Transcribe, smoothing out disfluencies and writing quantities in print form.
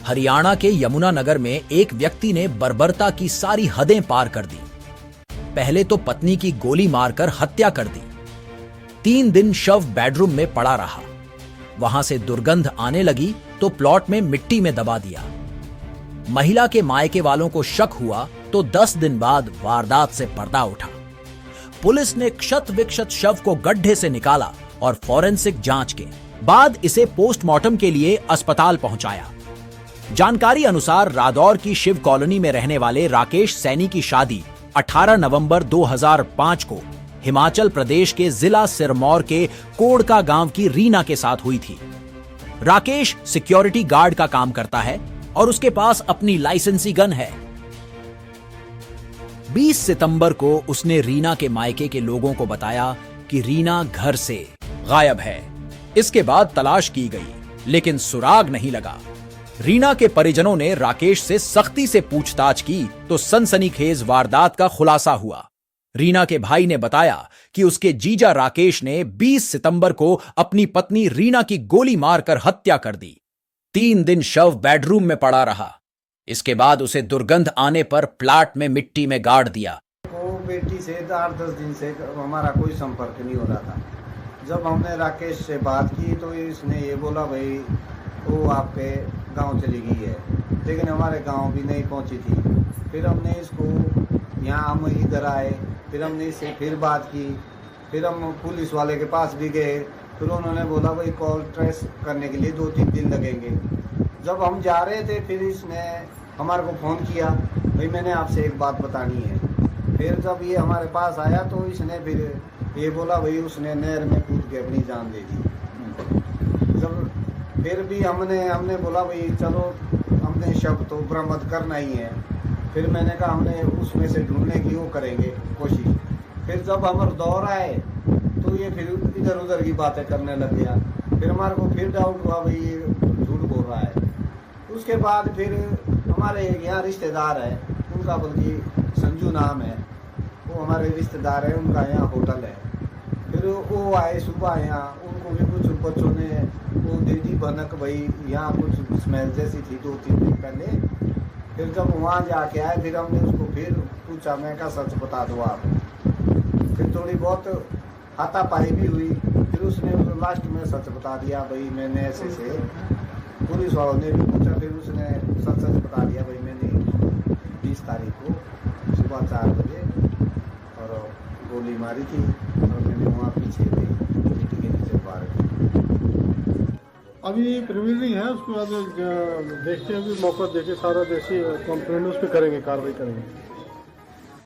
हरियाणा के यमुनानगर में एक व्यक्ति ने बर्बरता की सारी हदें पार कर दी। पहले तो पत्नी की गोली मारकर हत्या कर दी। 3 दिन शव बेडरूम में पड़ा रहा। वहां से दुर्गंध आने लगी तो प्लॉट में मिट्टी में दबा दिया। महिला के मायके वालों को शक हुआ तो 10 दिन बाद वारदात से पर्दा उठा। पुलिस ने क्षत विक्षत शव को गड्ढे से निकाला और फॉरेंसिक जांच के बाद इसे पोस्टमार्टम के लिए अस्पताल पहुंचाया। जानकारी अनुसार रादौर की शिव कॉलोनी में रहने वाले राकेश सैनी की शादी 18 नवंबर 2005 को हिमाचल प्रदेश के जिला सिरमौर के कोड़का गांव की रीना के साथ हुई थी। राकेश सिक्योरिटी गार्ड का काम करता है और उसके पास अपनी लाइसेंसी गन है। 20 सितंबर को उसने रीना के मायके के लोगों को बताया कि रीना घर से गायब है। इसके बाद तलाश की गई लेकिन सुराग नहीं लगा। रीना के परिजनों ने राकेश से सख्ती से पूछताछ की तो सनसनीखेज वारदात का खुलासा हुआ। रीना के भाई ने बताया कि उसके जीजा राकेश ने 20 सितंबर को अपनी पत्नी रीना की गोली मारकर हत्या कर दी। 3 दिन शव बेडरूम में पड़ा रहा। इसके बाद उसे दुर्गंध आने पर प्लाट में मिट्टी में गाड़ दिया। वो बेटी से 8-10 दिन से हमारा कोई संपर्क नहीं हो रहा था। जब हमने राकेश से बात की तो इसने ये बोला भाई वो आपके गांव चली गई है, लेकिन हमारे गांव भी नहीं पहुंची थी। फिर हमने इसको यहाँ हम इधर आए, फिर हमने इससे फिर बात की, फिर हम पुलिस वाले के पास भी गए। फिर उन्होंने बोला भाई कॉल ट्रेस करने के लिए 2-3 दिन लगेंगे। जब हम जा रहे थे फिर इसने हमारे को फ़ोन किया, भाई मैंने आपसे एक बात बतानी है। फिर जब ये हमारे पास आया तो इसने फिर ये बोला भाई उसने नहर में कूद के अपनी जान दे दी। जब फिर भी हमने बोला भाई चलो हमने शव तो बरामद करना ही है। फिर मैंने कहा हमने उसमें से ढूंढने की वो करेंगे कोशिश। फिर जब हम दौर आए तो ये फिर इधर उधर की बातें करने लग गया। फिर हमारे को फिर डाउट हुआ भाई ये झूठ बोल रहा है। उसके बाद फिर हमारे यहाँ रिश्तेदार है, उनका बल्कि संजू नाम है, वो हमारे रिश्तेदार है, उनका यहाँ होटल है। फिर वो आए सुबह यहाँ, उनको भी कुछ बच्चों ने वो दे दी भनक भाई यहाँ कुछ स्मेल जैसी थी 2-3 दिन पहले। फिर जब वहाँ जाके आए फिर हमने उसको फिर पूछा, मैं कहा सच बता दो आप। फिर थोड़ी बहुत हाथापाई भी हुई। फिर उसने लास्ट में सच बता दिया भाई मैंने ऐसे से। पुलिस वालों ने भी पूछा, फिर उसने सच बता दिया भाई मैंने 20 तारीख को सुबह 4 बजे और गोली मारी थी और मैंने वहाँ पीछे मिट्टी के नीचे पार की। अभी प्रिलिमिनरी है, उसके बाद देखते हैं, अभी मौका देके सारा जैसे कंप्लेंट उस पर करेंगे, कार्रवाई करेंगे।